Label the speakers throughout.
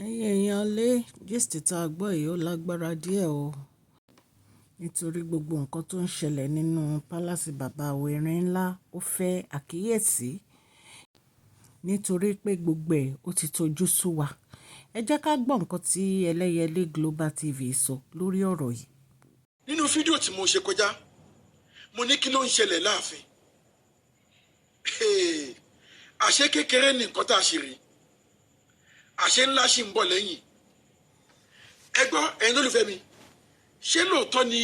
Speaker 1: Ẹ̀yin èèyàn lé gist tá a gbọ́ yìí ó lágbára díẹ̀ o nítorí gbogbo nǹkan tó ń ṣẹlẹ̀ nínú pálásì bàbá Erin ńlá ó fẹ́ àkíyèsí nítorí pé gbogbo ẹ̀ ó ti tojú sú wa. Ẹ jẹ́ ká gbọ́ nǹkan tí Ẹlẹ́yẹlé Global TV sọ lórí ọ̀rọ̀ yìí.
Speaker 2: Nínú fídíò tí mo ṣe kọjá mo ní kí ló ń ṣẹlẹ̀ láàfin àṣé kékeré ní nǹkan tá a ṣe rí àṣé ńlá ṣì ń bọ̀ lẹ́yìn. Ẹ gbọ́ ẹ̀yin lólùfẹ́ mi, ṣé lóòótọ́ ni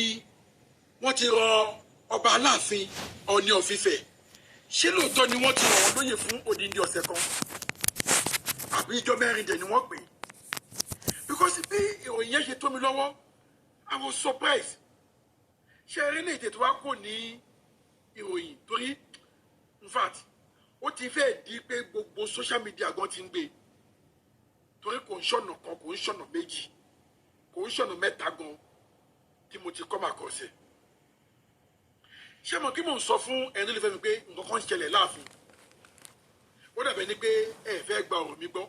Speaker 2: wọ́n ti rọ ọba aláàfin Ọọ̀ni of Ifẹ̀, ṣé lóòótọ́ ni wọ́n ti rọ̀ wọ́n lóyè fún odindi ọ̀sẹ̀ kan àbí ijọ́ mẹ́rin dẹ̀ ni wọ́n pè é? Because bí ìròyìn yẹn ṣe tó mi lọ́wọ́ I was surprised. Ṣé eré lè tètè wá kò ní ìròyìn torí in fact ó ti fẹ́ di pé gbogbo social media gan ti ń gbé torí kò ń ṣọ̀nà kan kò ń ṣọ̀nà méjì kò ń ṣọ̀nà mẹ́ta gan tí mo ti kọ́ máa kọ́ sí. Ṣé mo kí mò ń sọ fún ẹni lè fẹ́ mi pé nǹkan kan ń ṣẹlẹ̀ láàfin? Ó dàbẹ̀ ni pé ẹ fẹ́ gba ọ̀rọ̀ mi gbọ́.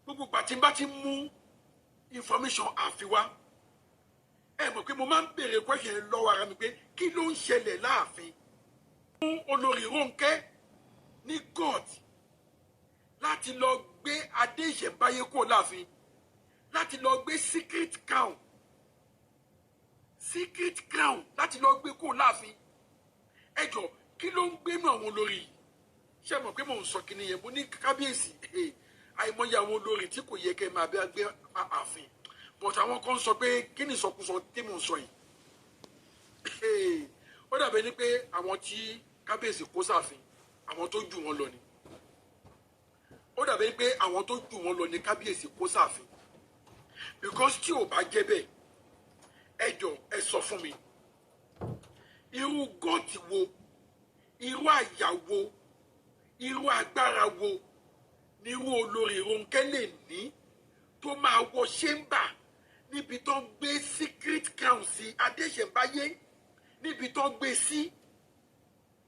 Speaker 2: Gbogbo ìgbà tí n bá ti mú information àfiwá ẹ mọ̀ pé mo máa ń béèrè question lọ́wọ́ ara mi pé kí ló ń ṣẹlẹ̀ láàfin? Fún olórí Rónkẹ́ ní court láti lọ gbé adé ìṣẹ̀ǹbáyé kúrò láàfin, láti lọ gbé secret crown láti lọ gbé kúrò láàfin. Ẹ jọ̀ọ́ kí ló ń gbénu àwọn olórí yìí? Ṣé mọ̀ pé mò ń sọ kíní yẹn mo ní kábíyèsí àìmọye àwọn olórí tí kò yẹ kẹ́ máa bẹ́ gbé ààfin but àwọn kan sọ pé kí ni ìsọkúsọ tí mò ń sọ yìí? Ó dàbẹ̀ ni pé àwọn tí kábíyèsí kó sáàfin àwọn tó jù wọ́n lọ ni. Ó dàbẹ̀ ni pé àwọn tó jù wọ́n lọ ni kábíyèsí kó sáàfin because tí ò bá jẹ́ bẹ́ẹ̀ ẹ jọ̀ọ́ ẹ sọ fún mi irú gọ́ọ̀tì wo, irú àyà wo, irú agbára wo ni irú olórí Rónkẹ́ lè ní tó máa wọ ṣémbà níbi tó ń gbé secret crown sí adé ìṣẹ̀ǹbáyé, níbi tó ń gbé sí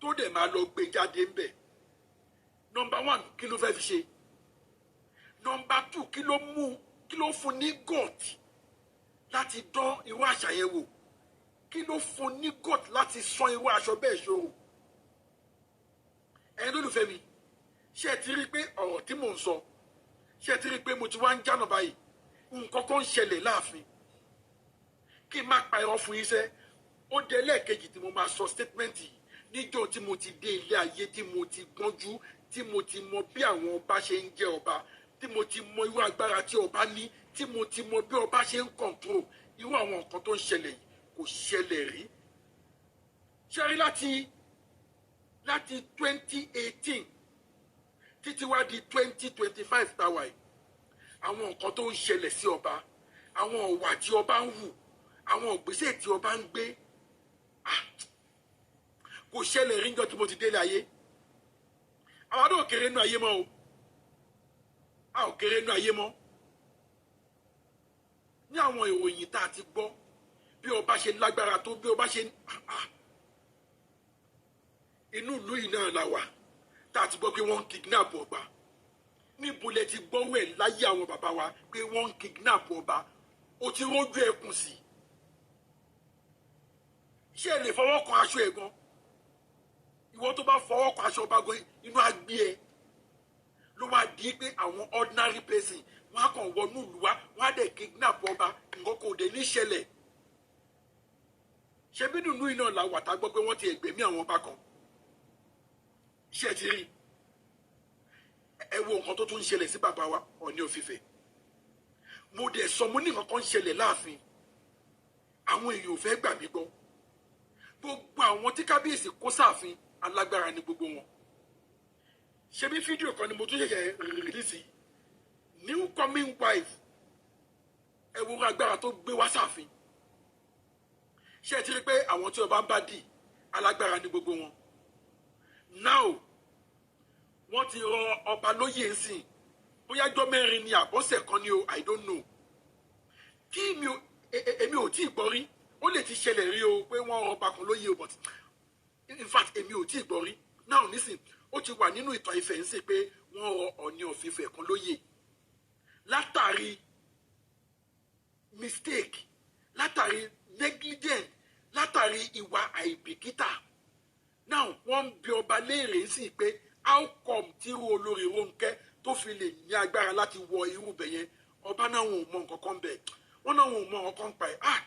Speaker 2: tó dẹ̀ máa lọ gbé jáde ńbẹ̀. Number one, kí ló fẹ́ fi ṣe? Number two, kí ló fún ní gọ́ọ̀tì láti dán irú àṣà yẹn wò? Kí ló fún ní gọ́ọ̀tì láti sán irú aṣọ bẹ́ẹ̀ ṣòro? Ẹ̀yin lólùfẹ́ mi, ṣé ẹ ti rí pé ọ̀rọ̀ tí mò ń sọ, ṣé ẹ ti rí pé mo ti wá ń jánà báyìí? Nǹkan kan ń ṣẹlẹ̀ láàfin. Kí n má pa irọ́ fún yín sẹ́, ó dé lẹ́ẹ̀kejì tí mo máa sọ statement yìí níjọ́ tí mo ti dé ilé ayé, tí mo ti gbọ́njú, tí mo ti mọ bí àwọn ọba ṣe ń jẹ́ ọba, tí mo ti mọ irú agbára tí ọba ní, tí mo ti mọ bí ọba ṣe ń control irú àwọn nǹkan tó ń ṣẹlẹ̀ yìí kò ṣẹlẹ̀ rí. Ṣé rí láti 2018 títí wá di 2025 táwa yìí àwọn nǹkan tó ń ṣẹlẹ̀ sí ọba, àwọn ọ̀wà tí ọba ń hù, àwọn ìgbésẹ̀ tí ọba ń gbé kò ṣẹlẹ̀ rí níjọ́ tí mo ti délé ayé. Àwọn náà kéré nínú ayé mọ́ o, a ò kéré nínú ayé mọ́. Ní àwọn ìròyìn tá a ti gbọ́ bí ọba ṣe lágbára tó, bí ọba ṣe inú ìlú yìí náà la wà tá a ti gbọ́ pé wọ́n ń kidnap ọba. Níbo lẹ ti gbọ́rọ̀ ẹ̀ láyé àwọn bàbá wa pé wọ́n ń kidnap ọba? O ti rójú ẹkùn sí. Ṣé ẹ lè fọwọ́ kan aṣọ ẹ̀ gan? Ìwọ tó bá fọwọ́ kan aṣọ ọba gan inú á gbé ẹ. Ló wá di pé àwọn ordinary person wọ́n á kàn wọnú ìlú wa wọ́n á dẹ̀ kidnap ọba, nǹkan kò dé ní ṣẹlẹ̀. Ṣé bí nínú iná la wà tá gbọ́ pé wọ́n ti ẹ̀gbẹ̀mí àwọn ọba kan? Ṣé ẹ ti rí? Ẹ wo nǹkan tó tún ń ṣẹlẹ̀ sí bàbá wa Ọọ̀ni of Ifẹ̀. Mo dẹ̀ sọ mo ní nǹkan kan ń ṣẹlẹ̀ láàfin, àwọn èèyàn ò fẹ́ gbà mí gbọ́. Gbogbo àwọn tí kábíyèsí kó sáàfin alágbára ni gbogbo wọn. Ṣé bí fídíò kan ni mo tún ṣẹ̀ṣẹ̀ rìlíìsì new coming wife, ẹ wo agbára tó gbé wá sáàfin. Ṣé ẹ ti rí pé àwọn tí ọba ń bá dì alágbára ni gbogbo wọn? Now wọ́n ti rọ ọba lóyè ń sìn bóyá ọjọ́ mẹ́rin ni àbọ̀sẹ̀ kan ni o, I don't know. Kí èmi ò tí ì gbọ́ rí, ó lè ti ṣẹlẹ̀ rí o pé wọ́n rọ ọba kan lóyè o, but in fact èmi ò tí ì gbọ́ rí. Now nísìn ó ti wà nínú ìtàn Ifẹ̀ ń sìn pé wọ́n rọ Ọọ̀ni of Ifẹ̀ kan lóyè. látàrí mistake, látàrí negligent, látàrí ìwà àìbìkítà. Now wọ́n bi ọba léèrè sí pé how come tíru olórí Rónkẹ́ tó fi lè ní agbára láti wọ irú bẹ̀ yẹn. Ọba náà wọn ò mọ nǹkan kan bẹ̀, wọ́n náà wọn ò mọ nǹkan kan pa ẹ̀.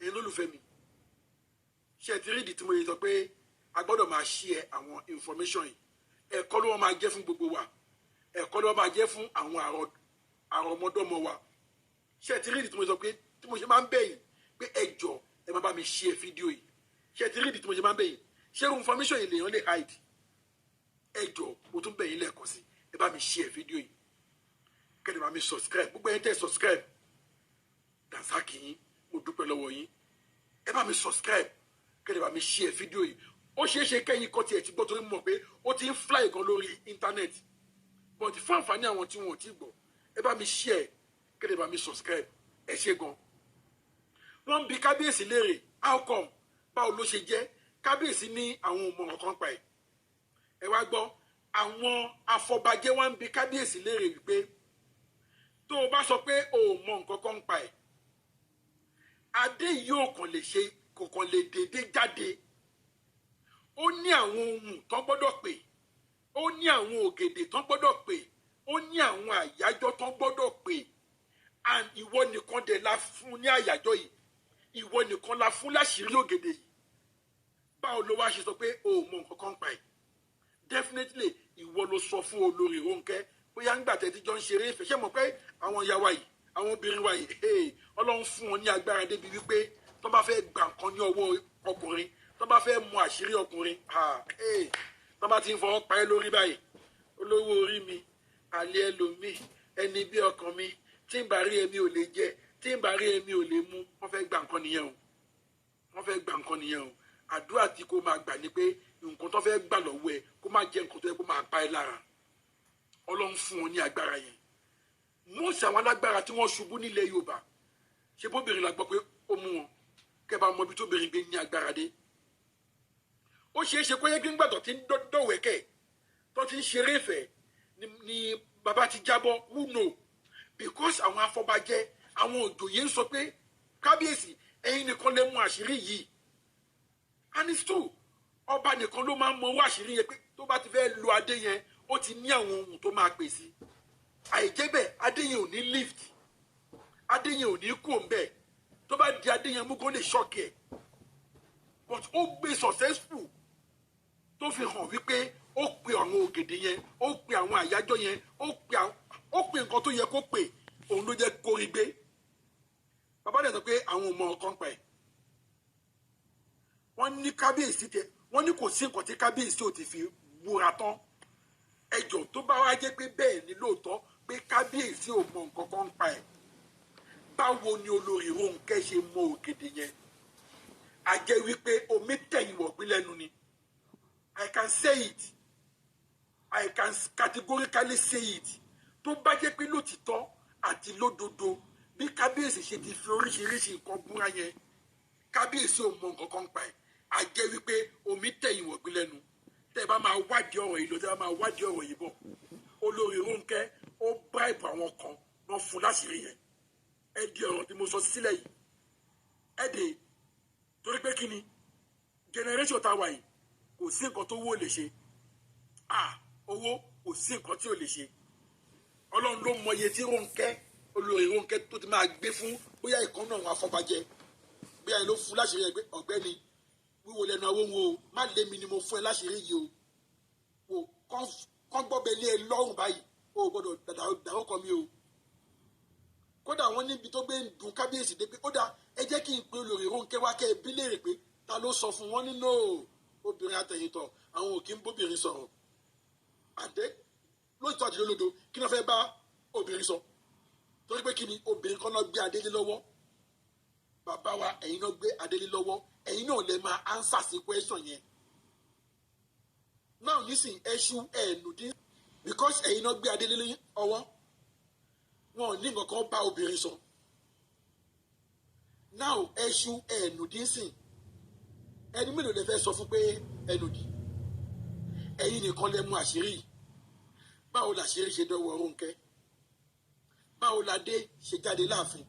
Speaker 2: Èyí lólùfẹ́ mi, ṣe ti rí ìdí tí mo yẹ sọ pé a gbọ́dọ̀ máa share àwọn information yìí. Ẹ̀kọ́ ló wọ́n máa jẹ́ fún gbogbo wa, ẹ̀kọ́ ló wọ́n máa jẹ́ fún àwọn àrọ̀mọdọ́mọ wa. Ṣe ti rí ìdí tí mo sọ pé tí mo ṣe máa ń bẹ̀ yín pé ẹ jọ̀ọ́ ẹ má bá mi share fídíò yìí. Ṣe ti rí ìdí tí mo ṣe máa ń bẹ̀ yín, ṣé information yìí lèèyàn lè hide? Ẹ jọ̀ọ́ mo tún bẹ̀ yín lẹ́ẹ̀kan sí, ẹ bá mi share fídíò yìí, kẹ́ni bá mi subscribe. Gbogbo ẹ̀yin tẹ́ subscribe, Dànsákì yín, mo dúpẹ́ lọ́wọ́ yín. Ẹ bá mi subscribe, kẹ́ni bá mi share fídíò yìí. Ó ṣeé ṣe kẹ́yìn kọ́ tiẹ̀ ti gbọ́ torí mọ̀ pé ó ti ń fly gan lórí internet, but fún àǹfààní àwọn tí wọn ò tí gbọ́, ẹ bá mi share, kẹ́ni bá mi subscribe. Ẹ ṣé gan. Wọ́n bi kábíyèsí léèrè how come, báwo ló ṣe jẹ́. Kábíyèsí ní àwọn ò mọ nǹkan pa ẹ̀. Ẹ wá gbọ́, àwọn afọbajẹ́ wá ń bi kábíyèsí léèrè wípé tó o bá sọ pé o ò mọ nǹkan kan pa ẹ̀, adé yìí ò kàn lè ṣe, kò kàn lè dédé jáde. Ó ní àwọn ohun tó gbọ́dọ̀ pè, ó ní àwọn ògèdè tó gbọ́dọ̀ pè, ó ní àwọn àyájọ́ tó gbọ́dọ̀ pè, and ìwọ nìkan dẹ̀ la fún ní àyájọ́ yìí, ìwọ nìkan la fún láṣìírí ògèdè yìí. Báwo ló wá ṣe sọ pé o ò mọ nǹkan kan pa ẹ̀? Definitely ìwọ ló sọ fún olórí Rónkẹ́ bóyá ńgbà tẹ́ ti jọ ń ṣeré ìfẹ́. Ṣé mọ̀ pé àwọn ìyá wa yìí, àwọn obìnrin wa yìí, Ọlọ́run fún wọn ní agbára débi wípé tó bá fẹ́ gbà nǹkan ní ọwọ́ ọkùnrin, tó bá fẹ́ mọ àṣírí ọkùnrin, tó bá ti ń fọwọ́ pa ẹ́ lórí báyìí, olówó orí mi, àlẹ́ ẹlòmíì, ẹni bí ọkàn mi, tí ń bá rí èmi ò lè jẹ, tí ń bá rí èmi ò lè mú. Wọ́n fẹ́ gbà nǹkan nìyẹn o, wọ́n fẹ́ gbà nǹkan nìyẹn o. Àdúrà tí kò máa gbà ni pé nǹkan tó fẹ́ gbà lọ́wọ́ ẹ kó má jẹ́ nǹkan tó yẹ kó máa pa ẹ́ lára. Ọlọ́run fún wọn ní agbára yẹn. Mọ́ọ̀sì àwọn alágbára tí wọ́n ṣubú nílẹ̀ Yorùbá, ṣe bóbìnrin la gbọ́ pé ó mú wọn, kẹ́ bá mọ ibi tó bìnrin gbé ní agbára dé. Ó ṣeé ṣe kó yẹ kí ń gbàdọ̀ tí ń dọ̀wẹ́kẹ̀ tó ti ń ṣeré ìfẹ́ ni bàbá ti jábọ́. Who know? Because àwọn afọbajẹ́, àwọn òjòyè ń sọ pé kábíyèsí ẹ̀yin nìkan lè mú àṣírí yìí. And it's true, ọba nìkan ló máa ń mọ owó àṣírí yẹn pé tó bá ti fẹ́ lo adé yẹn ó ti ní àwọn ohun tó máa pè sí. Àìjẹ́ bẹ́ẹ̀ adé yẹn ò ní lift, adé yẹn ò ní kó ń bẹ́ẹ̀. Tó bá di adé yẹn mú kó lè ṣọ́ọ̀kì ẹ̀, but ó gbé successful tó fi hàn wípé ó pe àwọn ògèdè yẹn, ó pe àwọn àyájọ́ yẹn, ó pe nǹkan tó yẹ kó pè, òun ló jẹ́ kó rí gbé. Bàbá dẹ̀ sọ pé àwọn ò mọ nǹkan pa ẹ̀. Wọ́n ní kábíyèsí tẹ, wọ́n ní kò sí nǹkan tí kábíyèsí ò ti fi búra tán. Ẹjọ́ tó bá wá jẹ́ pé bẹ́ẹ̀ ni lóòótọ́ pé kábíyèsí ò mọ nǹkan kan pa ẹ̀, báwo ni olórí Rónkẹ́ ṣe mọ ògèdè yẹn? A jẹ́ wípé omi tẹ̀yìn wọ̀gbìn lẹ́nu ni. I can say it, I can categorically say it. Tó bá jẹ́ pé lótìtọ́ àti lódodo bí kábíyèsí ṣe ti fi oríṣiríṣi nǹkan búra yẹn, kábíyèsí ò mọ nǹkan kan pa ẹ̀, a jẹ́ wípé omi tẹ̀yìn wọ̀gbìn lẹ́nu. Tẹ́ bá máa wádìí ọ̀rọ̀ yìí lọ, tẹ́ bá máa wádìí ọ̀rọ̀ yìí bọ̀, olórí Rónkẹ́ ó bribe àwọn kan, wọ́n fún láṣìírí yẹn. Ẹ di ọ̀rọ̀ tí mo sọ sílẹ̀ yìí, ẹ dè, torí pé kí ni generation tá a wà yìí kò sí nǹkan tó wó lè ṣe. Owó kò sí nǹkan tí ò lè ṣe. Ọlọ́run ló mọ iye tí Rónkẹ́, olórí Rónkẹ́ tó ti máa gbé fún bóyá ìkan náà wọn afọbajẹ, bóyá ẹ ló fún láṣìírí yẹn pé ọ̀gbẹ́ni wíwo lẹ́nu àwọn ohun o, má lé mi ni mo fún ẹ láṣìírí yìí o, kọ́ gbọ́bẹ̀ lé ẹ lọ́rùn báyìí, o gbọ́dọ̀ dàrúkọ mi o. Kódà wọ́n níbi tó gbé ń dùn kábíyèsí dé pé kódà ẹ jẹ́ kí n pe olórí Rónkẹ́ wá kẹ́ ẹ bí léèrè pé ta ló sọ fún wọn nínú obìnrin àtẹ̀yìntọ̀, àwọn ò kí ń bóbìnrin sọ̀rọ̀. Àdé lóòótọ́ àti lólódo kí wọ́n fẹ́ bá obìnrin sọ, torí pé kí ni obìnrin kan náà gbé adélé lọ́wọ́. Bàbá wa ẹ̀yin náà gbé adélé lọ́wọ́, ẹ̀yin náà lè máa answer sí question yẹn. Now nísìnyí ẹṣu ẹ̀ẹ́nùdín because ẹ̀yin náà gbé adélé ọwọ́, wọn ò ní nǹkan kan bá obìnrin sọ. Now ẹṣu ẹ̀ẹ́nùdín sìn, ẹni mélòó lè fẹ́ sọ fún pé ẹnùdí? Ẹ̀yin nìkan lẹ mú àṣírí. Báwo làṣírí ṣe dọ́wọ́ Rónkẹ́? Báwo báwo la dé ṣe jáde láàfin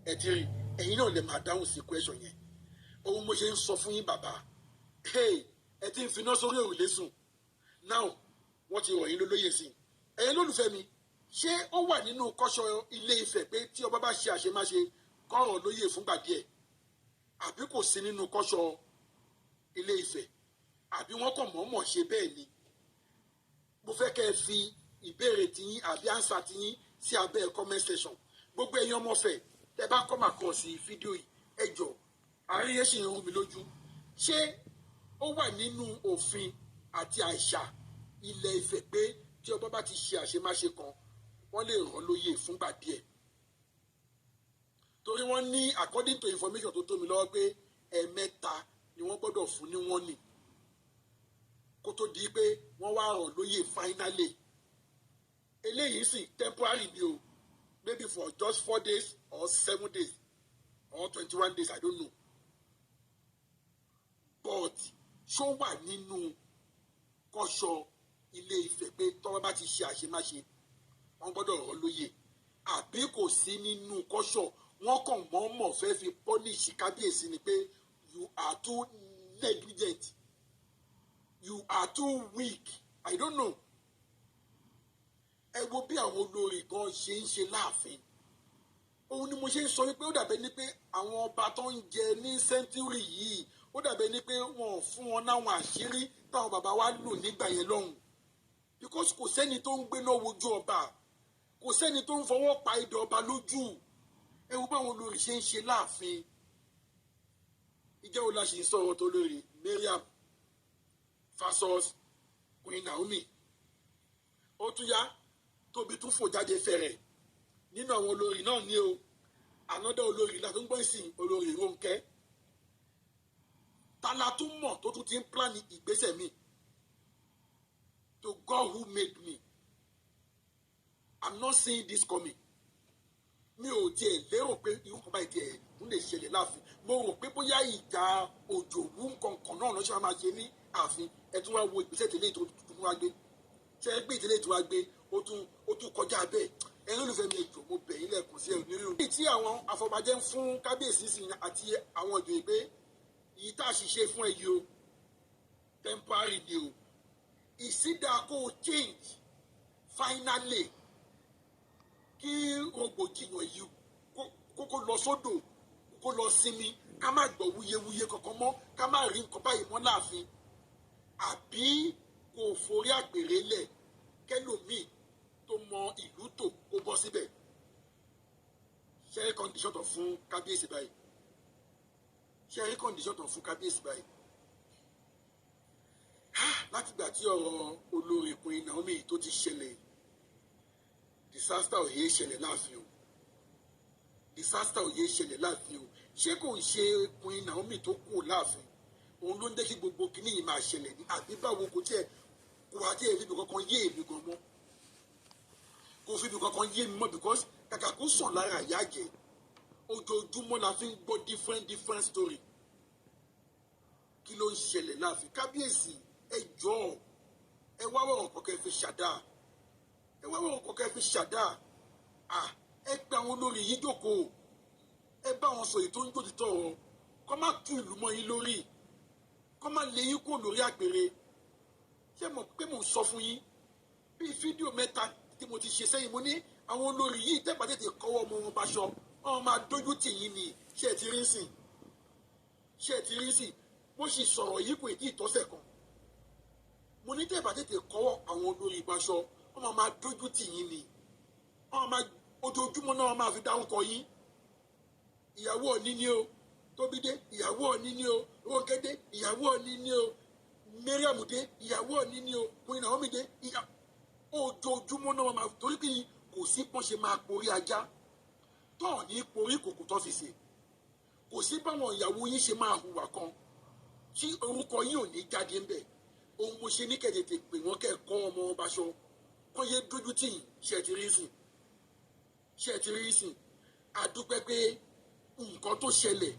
Speaker 2: ẹ ti rí ẹ̀yin náà lè máa dáhùn sí question yẹn ohun mo ṣe ń sọ fún yín bàbá ẹ ti ń finá sórí òrùlé sùn now wọ́n ti rọ̀ yín lólóyè sí ẹ̀yin lólùfẹ́ mi ṣé ó wà nínú kọ́ṣọ́ Ilé Ifẹ̀ pé tí ọba bá ṣe àṣemáṣe kọ́rọ̀ lóyè fúngbà díẹ̀ àbí kò sí nínú kọ́ṣọ́ Ilé Ifẹ̀ àbí wọ́n kàn mọ̀ọ́mọ̀ ṣe bẹ́ẹ̀ ni mo fẹ́ kẹ́ ẹ fi ìbéèrè tiyín àbí ánsà tiyín sí abẹ́ comment section gbogbo ẹ̀yin ọmọ Ifẹ̀ tẹ́ bá kọ́ màkàn sí fídíò yìí ẹ jọ̀ọ́ àárín yẹn sì ń rú mi lójú ṣé ó wà nínú òfin àti àṣà Ilé Ifẹ̀ pé tí ọba bá ti ṣe àṣemáṣe kan wọ́n lè rán lóyè fúngbà díẹ̀ torí wọ́n ní according to information tó tó mi lọ́wọ́ pé ẹ̀ẹ̀mẹ́ta ni wọ́n gbọ́dọ̀ fún ní wọ́n nì kó tó di pé wọ́n wá rán lóyè finally eléyìí sì temporary ni o maybe for just 4 days or 7 days or 21 days I don't know but ṣó wà nínú kọ́ṣọ́ Ilé Ifẹ̀ pé tọ́wọ́ bá ti ṣe àṣemáṣe wọ́n gbọ́dọ̀ rán lóyè àbí kò sí nínú kọ́ṣọ́ wọ́n kàn mọ̀ọ́mọ̀ fẹ́ fi pọ́nìṣì kábíyèsí ni pé you are too negligent you are too weak I don't know ẹ wo bí àwọn olórí gan ṣe ń ṣe láàfin òun ni mo ṣe ń sọ wípé ó dàbẹ́ ní pé àwọn ọba tó ń jẹ ní sẹ́ńtúrì yìí ó dàbẹ́ ní pé wọ́n fún wọn láwọn àṣírí táwọn bàbá wa lò nígbà yẹn lọ́hùn because kò sẹ́ni tó ń gbéná wojú ọba kò sẹ́ni tó ń fọwọ́ pa idọ̀ ọba lójú ẹ wo báwọn olórí ṣe ń ṣe láàfin ìjẹ́ wo la ṣe ń sọ̀rọ̀ tó lórí Mariam versus Queen Naomi ó tún yá Tóbi tún fò jáde fẹ̀rẹ̀ nínú àwọn olórí náà ní o ànádà olórí la tó ń gbọ́ ìsìn olórí Rónkẹ́ tala tún mọ̀ tó tún ti ń plan ìgbésẹ̀ mi to God who made me I'm not seeing this coming mi ò tiẹ̀ lérò pé irú kan báyìí tiẹ̀ ń lè ṣẹlẹ̀ láàfin mo rò pé bóyá ìjà òjò wú nǹkan náà lọ́sọ̀ máa ṣe ní ààfin ẹ tún wá wo ìgbésẹ̀ tẹ́lẹ̀ tó tún wá gbé ṣe é gbé ìtẹ́lẹ̀ tó wá gbé ó tún kọjá bẹ́ẹ̀ ẹ̀yin olùfẹ́ mi ètò mo bẹ̀ yín lẹ́ẹ̀kan sí ẹ̀rù nírú. èyí tí àwọn afọbajẹ́ ń fún kábíyèsí sí àti àwọn ìjòyè pé yìí tá a ṣiṣẹ́ fún ẹ yìí o temporary ni o ìsídà kó o change finally kí rògbòdìyàn yìí kó lọ sódò kó lọ sinmi ká má gbọ́ wuyewuye kankan mọ́ ká má rí nǹkan báyìí mọ́ láàfin àbí kò forí àgbèrè lẹ̀ kẹlòmíì tó mọ ìlú tó kó bọ́ síbẹ̀ ṣe é condition tó fún kábíyèsí báyìí ṣe é condition tó fún kábíyèsí báyìí látìgbà tí ọ̀rọ̀ olórí Queen Naomi tó ti ṣẹlẹ̀ disaster ò yé ṣẹlẹ̀ láàfin o disaster ò yé ṣẹlẹ̀ láàfin o ṣé kò ń ṣe Queen Naomi tó kù láàfin òun ló ń jẹ́ kí gbogbo kinní yìí máa ṣẹlẹ̀ ní àbí báwo kò wá tí èmi kankan yé èmi gan mọ́ kò fi ibi kankan yé mi mọ́ because kàkà kó sàn lára ìyá jẹ ojoojúmọ́ la fi ń gbọ́ different story kí ló ń ṣẹlẹ̀ láàfin kábíyèsí ẹ jọ̀ọ́ ẹ wá wọ̀rọ̀ kọ̀kẹ́ fi ṣàdá ẹ wá wọ̀rọ̀ kọ̀kẹ́ fi ṣàdá ẹ pé àwọn olórí yìí jókòó ẹ bá wọn sọ èyí tó ń jò títọ́ ọ kọ́ má tú ìlú mọ́ yín lórí kọ́ má lé yín kúrò lórí àgbèrè ṣé mo pé mo sọ fún yín bí fídíò mẹ́ta tí mo ti ṣe sẹ́yìn mo ní àwọn olórí yìí tẹ́pà tètè kọ́wọ́ ọmọ wọn báṣọ wọn máa dójú tì yín ni ṣé ẹ ti rí sìn bó ṣe sọ̀rọ̀ yìí kò tí ì tọ́sẹ̀ kan mo ní tẹ́pà tètè kọ́wọ́ àwọn olórí báṣọ wọn máa dójú tì yín ni wọn máa ojoojúmọ́ náà wọn máa fi dárúkọ yín ìyàwó Ọọ̀ni ni o Tóbídé ìyàwó Ọọ̀ni ni o Rónkẹ́dé ìyàwó Ọọ̀ni ni o Mariam dé ìyàwó Ọọ̀ni ni o Queen Naomi dé ojoojúmọ́ náà máa torí pé kò sí pọ́n ṣe máa porí ajá tọ́ọ̀ ní porí kòkò tó fi ṣe kò sí báwọn ìyàwó yín ṣe máa hùwà kan tí orúkọ yín ò ní jáde ńbẹ̀ ohun mo ṣe ní kẹ̀tẹ̀tẹ̀ pé wọ́n kẹ́ẹ̀kọ́ ọmọ wọn báṣọ kọ́ yé dójú tì yín ṣe ti rí sìn àdúpẹ́ pé nǹkan tó ṣẹlẹ̀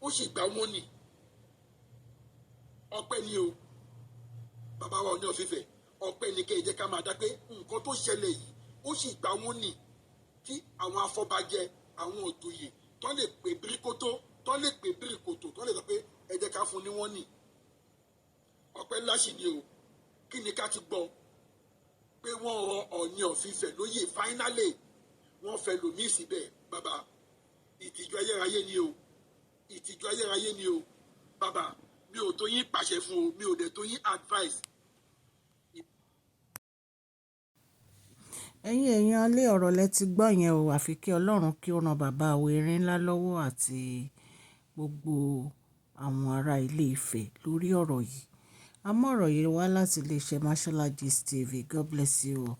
Speaker 2: ó sì gbà wọ́n nì ọpẹ́ ni o bàbá wa Ọọ̀ni of Ifẹ̀ ọpẹ́ ni kẹ́ ẹ jẹ́ ká máa dá pé nǹkan tó ṣẹlẹ̀ yìí ó sì gbà wọ́n nì tí àwọn afọbajẹ àwọn òjòyè tó lè pè bíríkótó tó lè pè bíríkótó tó lè sọ pé ẹ jẹ́ ká fún ni wọ́n nì ọpẹ́ ńlá sì ni o kí ni ká ti gbọ́ pé wọ́n rọ Ọọ̀ni of Ifẹ̀ lóyè fáínálì wọ́n fẹ́ lòmíì síbẹ̀ bàbá ìtìjú ayérayé ni o ìtìjú ayérayé ni o bàbá mi ò tó yín pàṣẹ fún o mi ò dẹ̀ tó yín advice.
Speaker 1: ẹ̀yin èèyàn alẹ́ ọ̀rọ̀ lẹ ti gbọ́ yẹn o àfi kí Ọlọ́run kí ó ran bàbá Ewérínlá lọ́wọ́ àti gbogbo àwọn ará Ilé Ifẹ̀ lórí ọ̀rọ̀ yìí. Àmọ́ ọ̀rọ̀ yìí wá láti iléeṣẹ́ Mashola Gist TV. God bless you all.